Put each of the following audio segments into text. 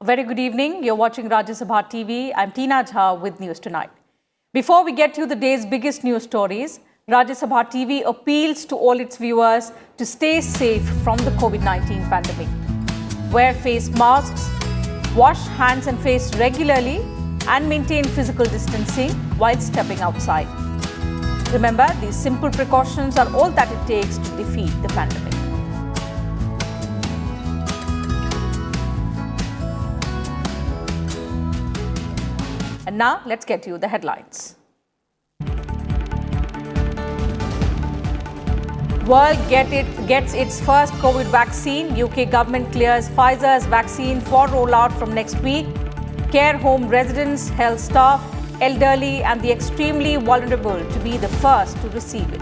Very good evening. You're watching Sabha TV. I'm Tina Jha with News Tonight. Before we get to the day's biggest news stories, Sabha TV appeals to all its viewers to stay safe from the COVID-19 pandemic. Wear face masks, wash hands and face regularly, and maintain physical distancing while stepping outside. Remember, these simple precautions are all that it takes to defeat the pandemic. And now, let's get to the headlines. World gets its first COVID vaccine. UK government clears Pfizer's vaccine for rollout from next week. Care home residents, health staff, elderly and the extremely vulnerable to be the first to receive it.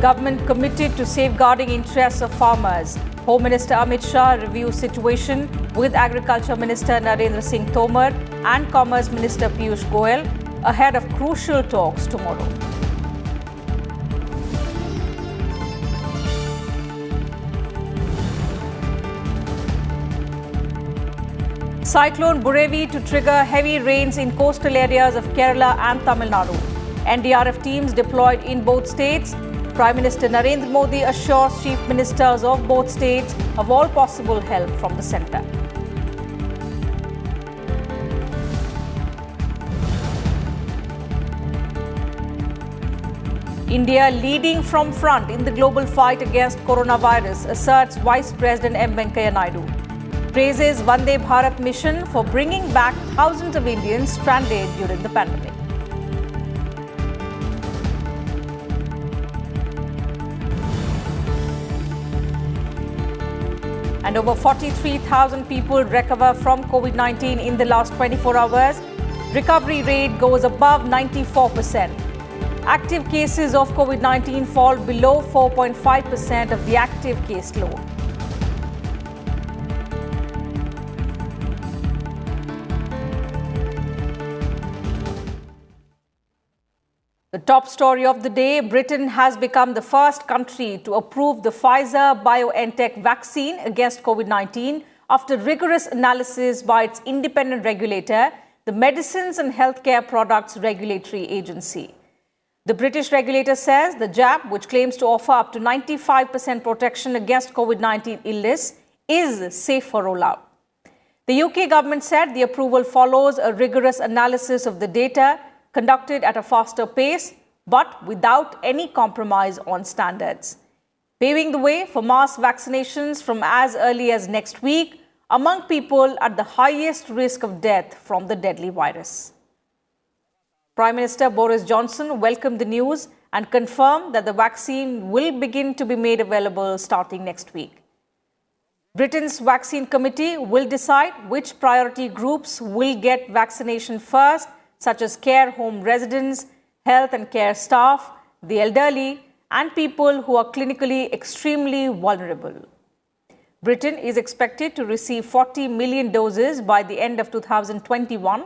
Government committed to safeguarding interests of farmers. Home Minister Amit Shah reviews situation with Agriculture Minister Narendra Singh Tomar and Commerce Minister Piyush Goyal ahead of crucial talks tomorrow. Cyclone Burevi to trigger heavy rains in coastal areas of Kerala and Tamil Nadu. NDRF teams deployed in both states. Prime Minister Narendra Modi assures chief ministers of both states of all possible help from the centre. India leading from front in the global fight against coronavirus, asserts Vice President M. Venkaiah Naidu. Praises Vande Bharat mission for bringing back thousands of Indians stranded during the pandemic. And over 43,000 people recover from COVID-19 in the last 24 hours. Recovery rate goes above 94%. Active cases of COVID-19 fall below 4.5% of the active case load. The top story of the day, Britain has become the first country to approve the Pfizer-BioNTech vaccine against COVID-19 after rigorous analysis by its independent regulator, the Medicines and Healthcare Products Regulatory Agency. The British regulator says the jab, which claims to offer up to 95% protection against COVID-19 illness, is safe for rollout. The UK government said the approval follows a rigorous analysis of the data conducted at a faster pace, but without any compromise on standards, paving the way for mass vaccinations from as early as next week among people at the highest risk of death from the deadly virus. Prime Minister Boris Johnson welcomed the news and confirmed that the vaccine will begin to be made available starting next week. Britain's vaccine committee will decide which priority groups will get vaccination first, such as care home residents, health and care staff, the elderly, and people who are clinically extremely vulnerable. Britain is expected to receive 40 million doses by the end of 2021,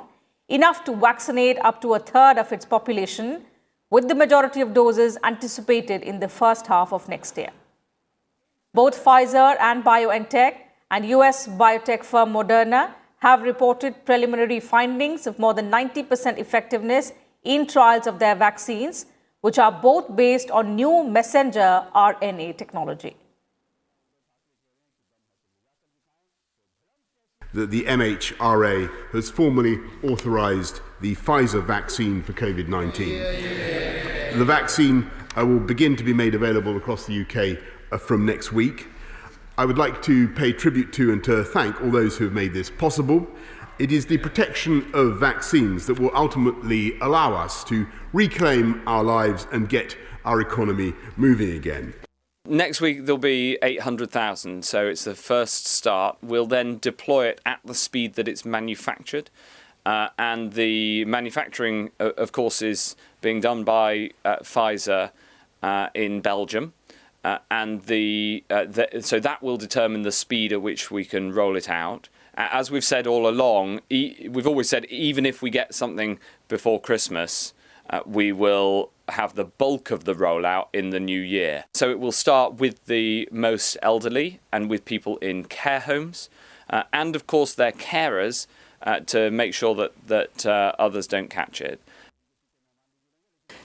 enough to vaccinate up to a third of its population, with the majority of doses anticipated in the first half of next year. Both Pfizer and BioNTech and US biotech firm Moderna have reported preliminary findings of more than 90% effectiveness in trials of their vaccines, which are both based on new messenger RNA technology. The MHRA has formally authorised the Pfizer vaccine for COVID-19. The vaccine will begin to be made available across the UK from next week. I would like to pay tribute to and to thank all those who have made this possible. It is the protection of vaccines that will ultimately allow us to reclaim our lives and get our economy moving again. Next week there'll be 800,000, so it's the first start. We'll then deploy it at the speed that it's manufactured. And the manufacturing, of course, is being done by Pfizer in Belgium. So that will determine the speed at which we can roll it out. As we've said all along, we've always said even if we get something before Christmas, we will have the bulk of the rollout in the new year. So it will start with the most elderly and with people in care homes, and of course their carers, to make sure that others don't catch it.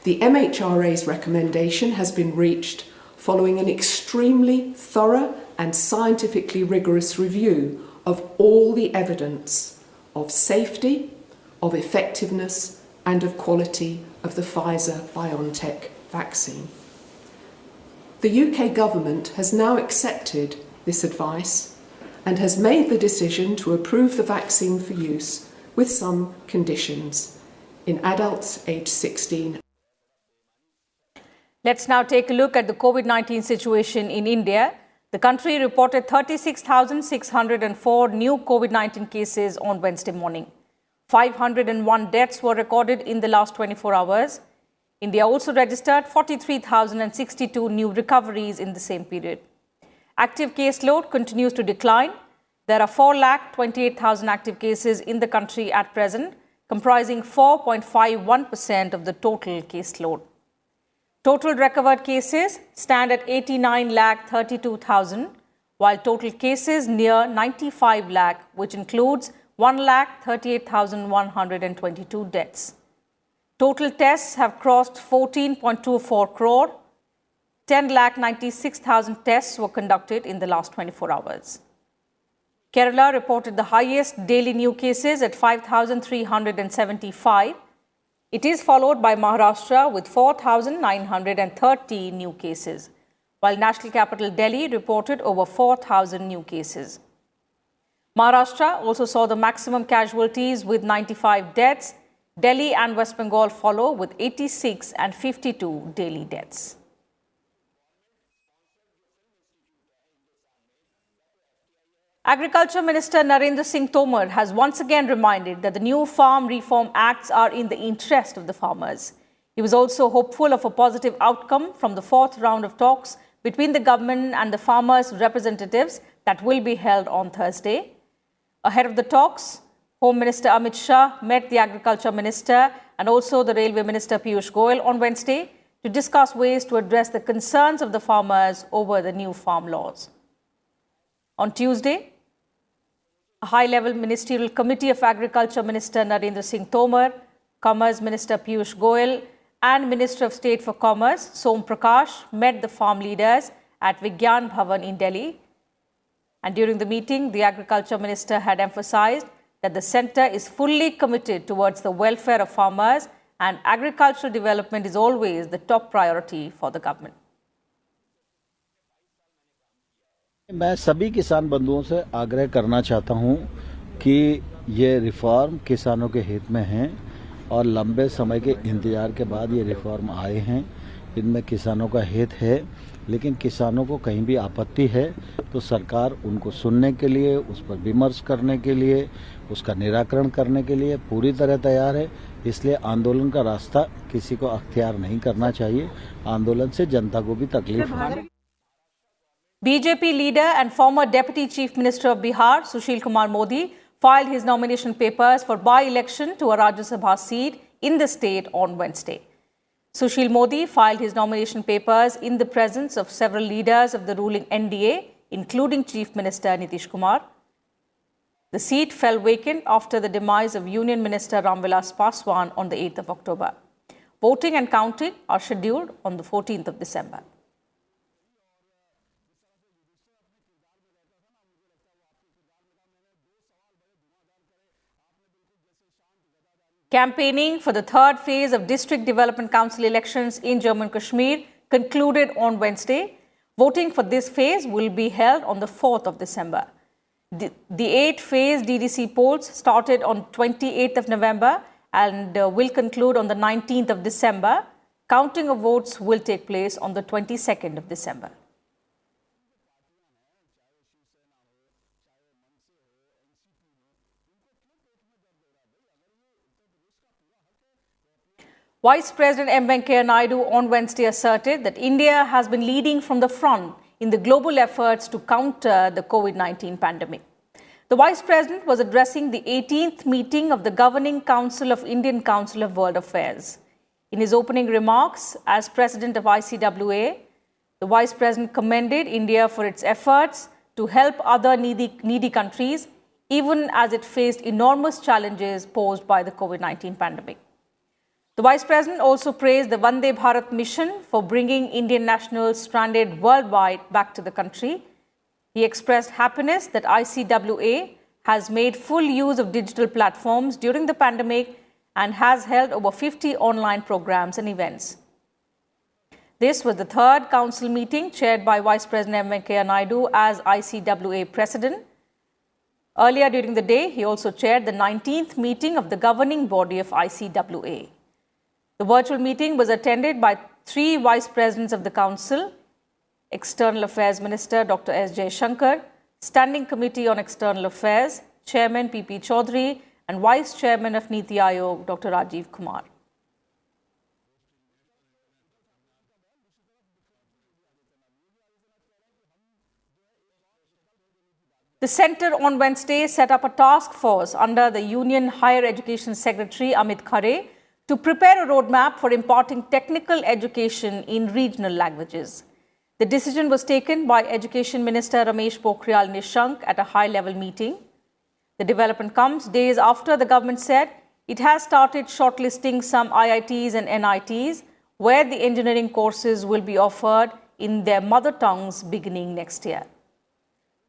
The MHRA's recommendation has been reached following an extremely thorough and scientifically rigorous review of all the evidence of safety, of effectiveness, and of quality of the Pfizer-BioNTech vaccine. The UK government has now accepted this advice and has made the decision to approve the vaccine for use with some conditions in adults aged 16. Let's now take a look at the COVID-19 situation in India. The country reported 36,604 new COVID-19 cases on Wednesday morning. 501 deaths were recorded in the last 24 hours. India also registered 43,062 new recoveries in the same period. Active caseload continues to decline. There are 4,28,000 active cases in the country at present, comprising 4.51% of the total caseload. Total recovered cases stand at 89,32,000, while total cases near 95 lakh, which includes 1,38,122 deaths. Total tests have crossed 14.24 crore. 10,96,000 tests were conducted in the last 24 hours. Kerala reported the highest daily new cases at 5,375. It is followed by Maharashtra with 4,930 new cases, while National Capital Delhi reported over 4,000 new cases. Maharashtra also saw the maximum casualties with 95 deaths. Delhi and West Bengal follow with 86 and 52 daily deaths. Agriculture Minister Narendra Singh Tomar has once again reminded that the new Farm Reform Acts are in the interest of the farmers. He was also hopeful of a positive outcome from the fourth round of talks between the government and the farmers' representatives that will be held on Thursday. Ahead of the talks, Home Minister Amit Shah met the Agriculture Minister and also the Railway Minister Piyush Goyal on Wednesday to discuss ways to address the concerns of the farmers over the new farm laws. On Tuesday, a high-level ministerial committee of Agriculture Minister Narendra Singh Tomar, Commerce Minister Piyush Goyal and Minister of State for Commerce Som Prakash met the farm leaders at Vigyan Bhavan in Delhi. And during the meeting, the Agriculture Minister had emphasized that the centre is fully committed towards the welfare of farmers and agricultural development is always the top priority for the government. मैं सभी किसान बंधुओं से आग्रह करना चाहता हूं कि ये रिफॉर्म किसानों के हित में हैं और लंबे समय के इंतजार के बाद ये रिफॉर्म आए हैं। इनमें किसानों का हित है, लेकिन किसानों को कहीं भी आपत्ति है तो सरकार उनको सुनने के लिए, उस पर विमर्श करने के लिए, उसका निराकरण करने के लिए पूरी तरह तैयार है। इसलिए आंदोलन का रास्ता किसी को अख्तियार नहीं करना चाहिए। आंदोलन से जनता को भी तकलीफ होगी। BJP leader and former Deputy Chief Minister of Bihar, Sushil Kumar Modi, filed his nomination papers for by-election to a Rajya Sabha seat in the state on Wednesday. Sushil Modi filed his nomination papers in the presence of several leaders of the ruling NDA, including Chief Minister Nitish Kumar. The seat fell vacant after the demise of Union Minister Ramvilas Paswan on the 8th of October. Voting and counting are scheduled on the 14th of December. Campaigning for the third phase of District Development Council elections in Jammu and Kashmir concluded on Wednesday. Voting for this phase will be held on the 4th of December. The 8-phase DDC polls started on 28th of November and will conclude on the 19th of December. Counting of votes will take place on the 22nd of December. Vice President M. Venkaiah Naidu on Wednesday asserted that India has been leading from the front in the global efforts to counter the COVID-19 pandemic. The Vice President was addressing the 18th meeting of the Governing Council of Indian Council of World Affairs. In his opening remarks as President of ICWA, the Vice President commended India for its efforts to help other needy countries, even as it faced enormous challenges posed by the COVID-19 pandemic. The Vice President also praised the Vande Bharat mission for bringing Indian nationals stranded worldwide back to the country. He expressed happiness that ICWA has made full use of digital platforms during the pandemic and has held over 50 online programs and events. This was the third council meeting chaired by Vice President M. Venkaiah Naidu as ICWA President. Earlier during the day, he also chaired the 19th meeting of the governing body of ICWA. The virtual meeting was attended by 3 Vice Presidents of the Council, External Affairs Minister Dr. S. Jaishankar, Standing Committee on External Affairs, Chairman P.P. Chaudhary, and Vice Chairman of Niti Aayog, Dr. Rajiv Kumar. The Centre on Wednesday set up a task force under the Union Higher Education Secretary Amit Khare to prepare a roadmap for imparting technical education in regional languages. The decision was taken by Education Minister Ramesh Pokhriyal Nishank at a high-level meeting. The development comes days after the government said it has started shortlisting some IITs and NITs where the engineering courses will be offered in their mother tongues beginning next year.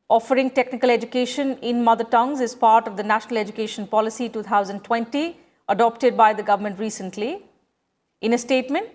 Offering technical education in mother tongues is part of the National Education Policy 2020 adopted by the government recently. In a statement,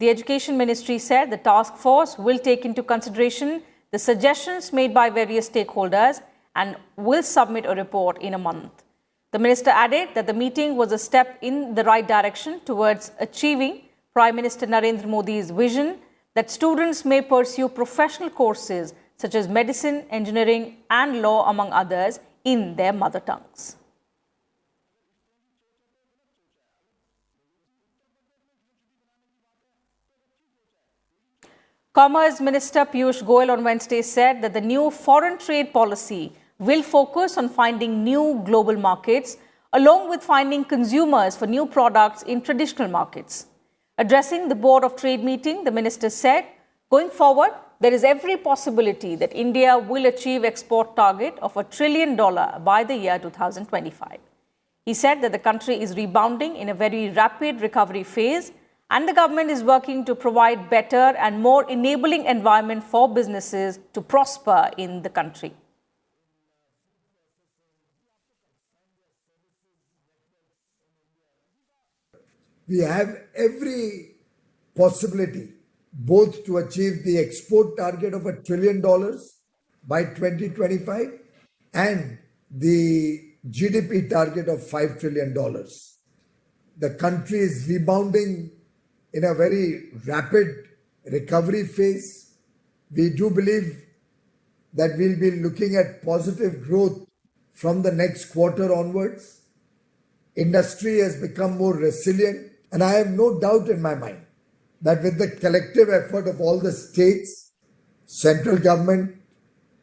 the Education Ministry said the task force will take into consideration the suggestions made by various stakeholders and will submit a report in a month. The minister added that the meeting was a step in the right direction towards achieving Prime Minister Narendra Modi's vision that students may pursue professional courses such as medicine, engineering, and law, among others, in their mother tongues. Commerce Minister Piyush Goyal on Wednesday said that the new foreign trade policy will focus on finding new global markets, along with finding consumers for new products in traditional markets. Addressing the Board of Trade meeting, the minister said, going forward, there is every possibility that India will achieve export target of $1 trillion by the year 2025. He said that the country is rebounding in a very rapid recovery phase, and the government is working to provide better and more enabling environment for businesses to prosper in the country. We have every possibility both to achieve the export target of $1 trillion by 2025 and the GDP target of $5 trillion. The country is rebounding in a very rapid recovery phase. We do believe that we'll be looking at positive growth from the next quarter onwards. Industry has become more resilient, and I have no doubt in my mind that with the collective effort of all the states, central government,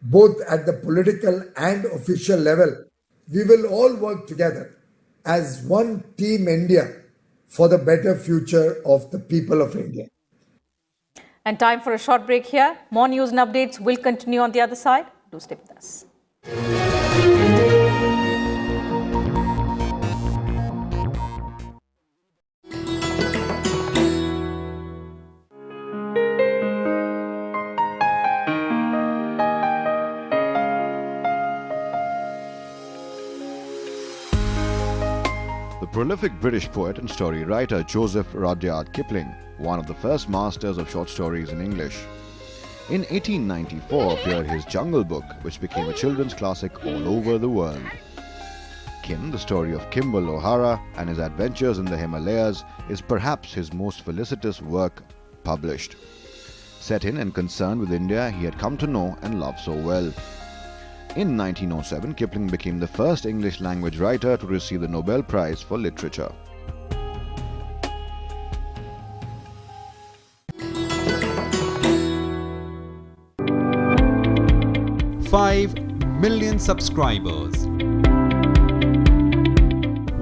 both at the political and official level, we will all work together as one team India for the better future of the people of India. And time for a short break here. More news and updates will continue on the other side. Do stay with us. The prolific British poet and story writer Joseph Rudyard Kipling, one of the first masters of short stories in English. In 1894 appeared his Jungle Book, which became a children's classic all over the world. Kim, the story of Kimball O'Hara and his adventures in the Himalayas, is perhaps his most felicitous work published. Set in and concerned with India he had come to know and love so well. In 1907, Kipling became the first English language writer to receive the Nobel Prize for Literature. 5 million subscribers.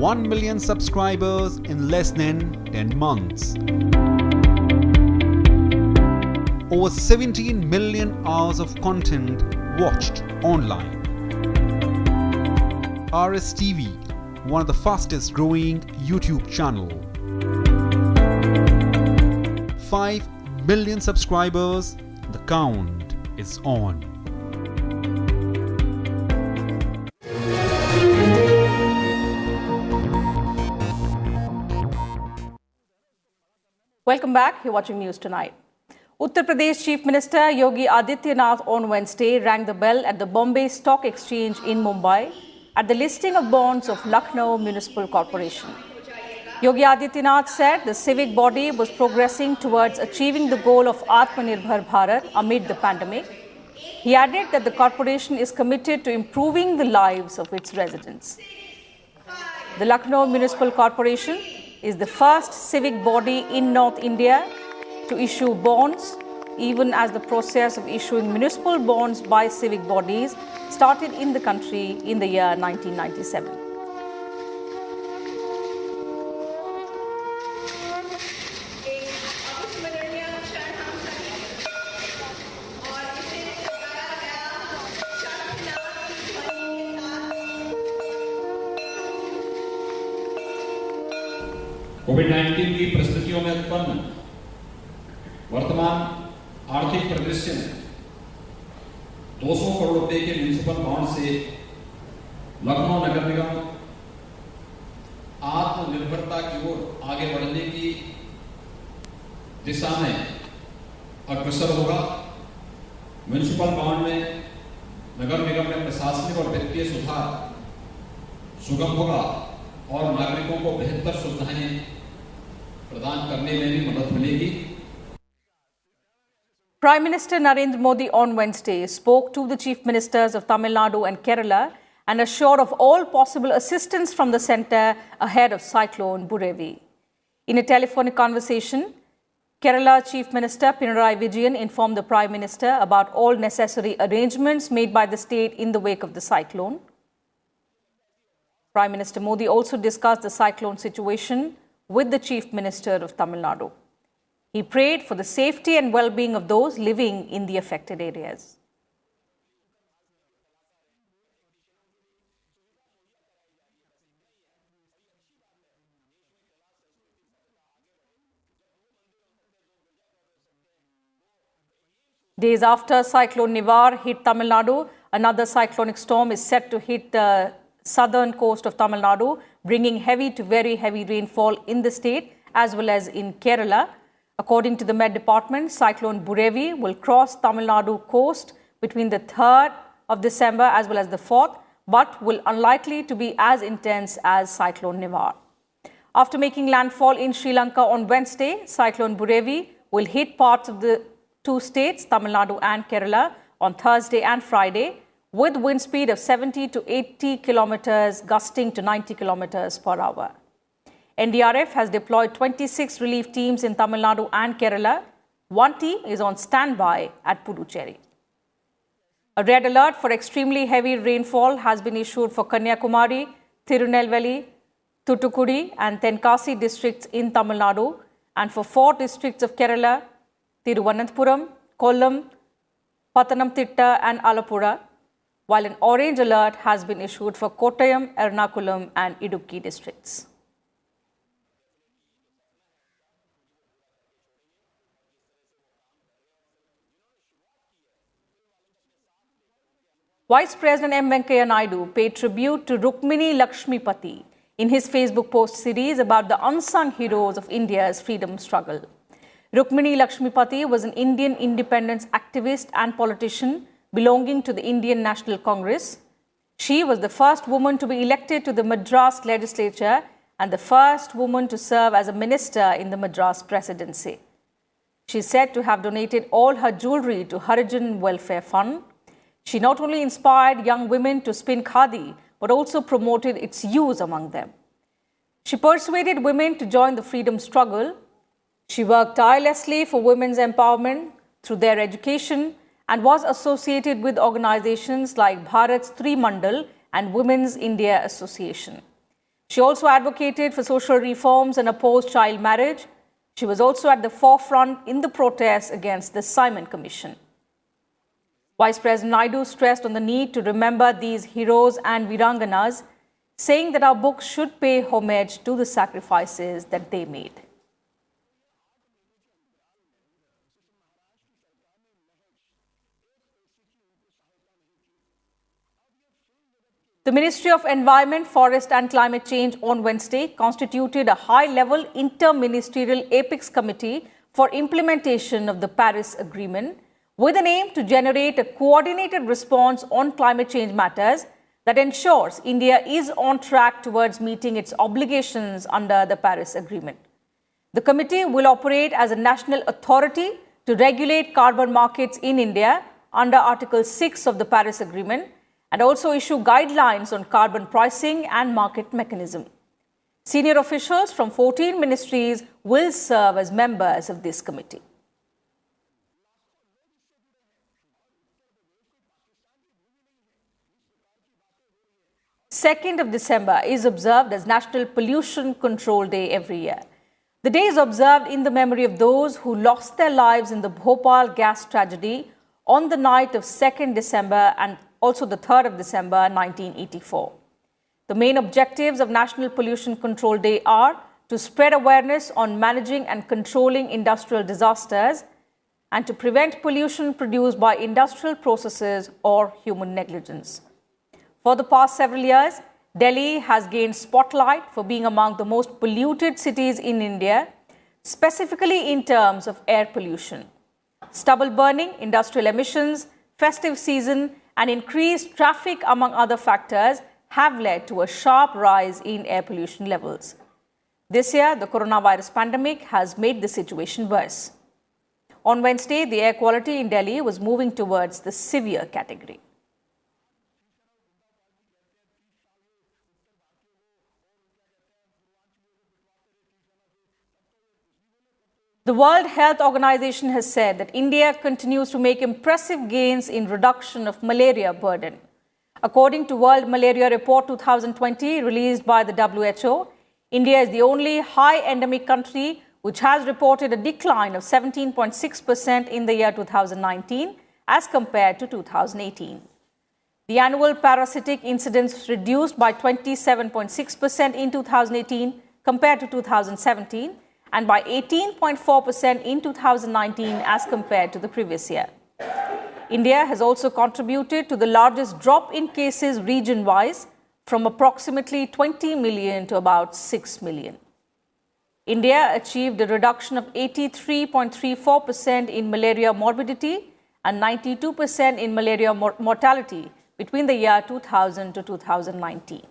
1 million subscribers in less than 10 months. Over 17 million hours of content watched online. RSTV, one of the fastest growing YouTube channel. 5 million subscribers, the count is on. Welcome back. You're watching News Tonight. Uttar Pradesh Chief Minister Yogi Adityanath on Wednesday rang the bell at the Bombay Stock Exchange in Mumbai at the listing of bonds of Lucknow Municipal Corporation. Yogi Adityanath said the civic body was progressing towards achieving the goal of Atmanirbhar Bharat amid the pandemic. He added that the corporation is committed to improving the lives of its residents. The Lucknow Municipal Corporation is the first civic body in North India to issue bonds, even as the process of issuing municipal bonds by civic bodies started in the country in the year 1997. कोविड-19 की परिस्थितियों में उत्पन्न वर्तमान आर्थिक परिदृश्य में 200 करोड़ रुपए के म्युनिसिपल बॉन्ड से लखनऊ नगर निगम आत्मनिर्भरता की ओर आगे बढ़ने की दिशा में अग्रसर होगा। म्युनिसिपल बॉन्ड में नगर निगम में प्रशासनिक और वित्तीय सुधार सुगम होगा और नागरिकों को बेहतर सुविधाएं प्रदान करने में भी मदद मिलेगी। Prime Minister Narendra Modi on Wednesday spoke to the Chief Ministers of Tamil Nadu and Kerala and assured of all possible assistance from the centre ahead of Cyclone Burevi. In a telephonic conversation, Kerala Chief Minister Pinarayi Vijayan informed the Prime Minister about all necessary arrangements made by the state in the wake of the cyclone. Prime Minister Modi also discussed the cyclone situation with the Chief Minister of Tamil Nadu. He prayed for the safety and well-being of those living in the affected areas. Days after Cyclone Nivar hit Tamil Nadu, another cyclonic storm is set to hit the southern coast of Tamil Nadu, bringing heavy to very heavy rainfall in the state as well as in Kerala. According to the Met Department, Cyclone Burevi will cross Tamil Nadu coast between the 3rd of December as well as the 4th, but will unlikely to be as intense as Cyclone Nivar. After making landfall in Sri Lanka on Wednesday, Cyclone Burevi will hit parts of the two states, Tamil Nadu and Kerala, on Thursday and Friday, with wind speed of 70 to 80 kilometers, gusting to 90 kilometers per hour. NDRF has deployed 26 relief teams in Tamil Nadu and Kerala. One team is on standby at Puducherry. A red alert for extremely heavy rainfall has been issued for Kanyakumari, Tirunelveli, Thoothukudi and Tenkasi districts in Tamil Nadu and for 4 districts of Kerala, Thiruvananthapuram, Kollam, Pathanamthitta and Alappuzha, while an orange alert has been issued for Kottayam, Ernakulam and Idukki districts. Vice President M. Venkaiah Naidu paid tribute to Rukmini Lakshmipati in his Facebook post series about the unsung heroes of India's freedom struggle. Rukmini Lakshmipati was an Indian independence activist and politician belonging to the Indian National Congress. She was the first woman to be elected to the Madras legislature and the first woman to serve as a minister in the Madras presidency. She is said to have donated all her jewelry to Harijan Welfare Fund. She not only inspired young women to spin khadi, but also promoted its use among them. She persuaded women to join the freedom struggle. She worked tirelessly for women's empowerment through their education and was associated with organizations like Bharat's Trimandal and Women's India Association. She also advocated for social reforms and opposed child marriage. She was also at the forefront in the protests against the Simon Commission. Vice President Naidu stressed on the need to remember these heroes and Viranganas, saying that our books should pay homage to the sacrifices that they made. The Ministry of Environment, Forest and Climate Change on Wednesday constituted a high-level inter-ministerial apex committee for implementation of the Paris Agreement with an aim to generate a coordinated response on climate change matters that ensures India is on track towards meeting its obligations under the Paris Agreement. The committee will operate as a national authority to regulate carbon markets in India under Article 6 of the Paris Agreement and also issue guidelines on carbon pricing and market mechanism. Senior officials from 14 ministries will serve as members of this committee. December 2nd is observed as National Pollution Control Day every year. The day is observed in the memory of those who lost their lives in the Bhopal gas tragedy on the night of 2nd December and also the 3rd of December 1984. The main objectives of National Pollution Control Day are to spread awareness on managing and controlling industrial disasters and to prevent pollution produced by industrial processes or human negligence. For the past several years, Delhi has gained spotlight for being among the most polluted cities in India, specifically in terms of air pollution. Stubble burning, industrial emissions, festive season, and increased traffic, among other factors, have led to a sharp rise in air pollution levels. This year, the coronavirus pandemic has made the situation worse. On Wednesday, the air quality in Delhi was moving towards the severe category. The World Health Organization has said that India continues to make impressive gains in reduction of malaria burden. According to World Malaria Report 2020 released by the WHO, India is the only high endemic country which has reported a decline of 17.6% in the year 2019 as compared to 2018. The annual parasitic incidence reduced by 27.6% in 2018 compared to 2017 and by 18.4% in 2019 as compared to the previous year. India has also contributed to the largest drop in cases region-wise from approximately 20 million to about 6 million. India achieved a reduction of 83.34% in malaria morbidity and 92% in malaria mortality between the year 2000 to 2019.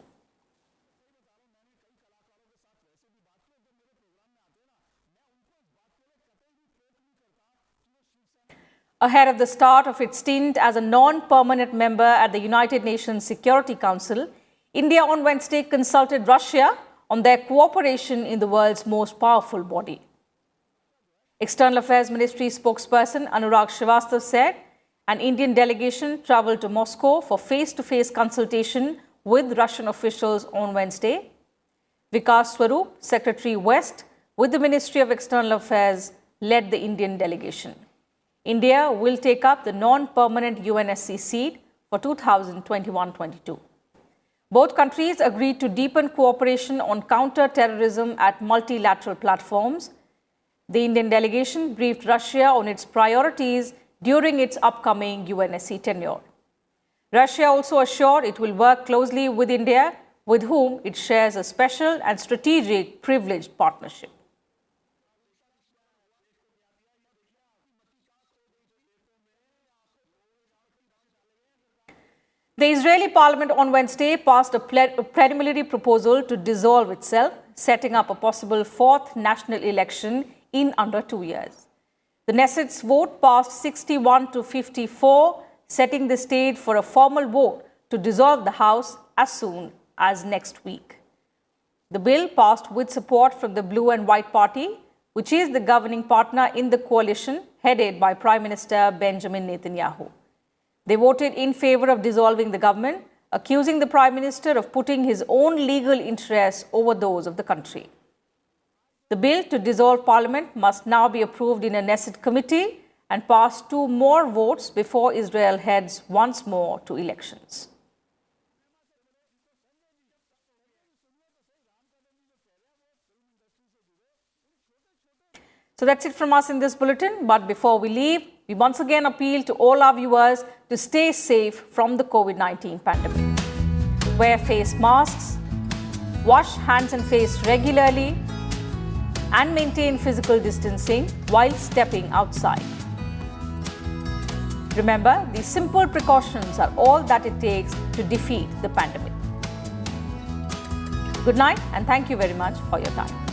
Ahead of the start of its stint as a non-permanent member at the United Nations Security Council, India on Wednesday consulted Russia on their cooperation in the world's most powerful body. External Affairs Ministry spokesperson Anurag Srivastava said an Indian delegation travelled to Moscow for face-to-face consultation with Russian officials on Wednesday. Vikas Swarup, Secretary West, with the Ministry of External Affairs, led the Indian delegation. India will take up the non-permanent UNSC seat for 2021-22. Both countries agreed to deepen cooperation on counter-terrorism at multilateral platforms. The Indian delegation briefed Russia on its priorities during its upcoming UNSC tenure. Russia also assured it will work closely with India, with whom it shares a special and strategic privileged partnership. The Israeli parliament on Wednesday passed a preliminary proposal to dissolve itself, setting up a possible fourth national election in under 2 years. The Knesset's vote passed 61 to 54, setting the stage for a formal vote to dissolve the House as soon as next week. The bill passed with support from the Blue and White Party, which is the governing partner in the coalition headed by Prime Minister Benjamin Netanyahu. They voted in favor of dissolving the government, accusing the Prime Minister of putting his own legal interests over those of the country. The bill to dissolve Parliament must now be approved in a Knesset committee and pass 2 more votes before Israel heads once more to elections. So that's it from us in this bulletin. But before we leave, we once again appeal to all our viewers to stay safe from the COVID-19 pandemic. Wear face masks, wash hands and face regularly, and maintain physical distancing while stepping outside. Remember, these simple precautions are all that it takes to defeat the pandemic. Good night, and thank you very much for your time.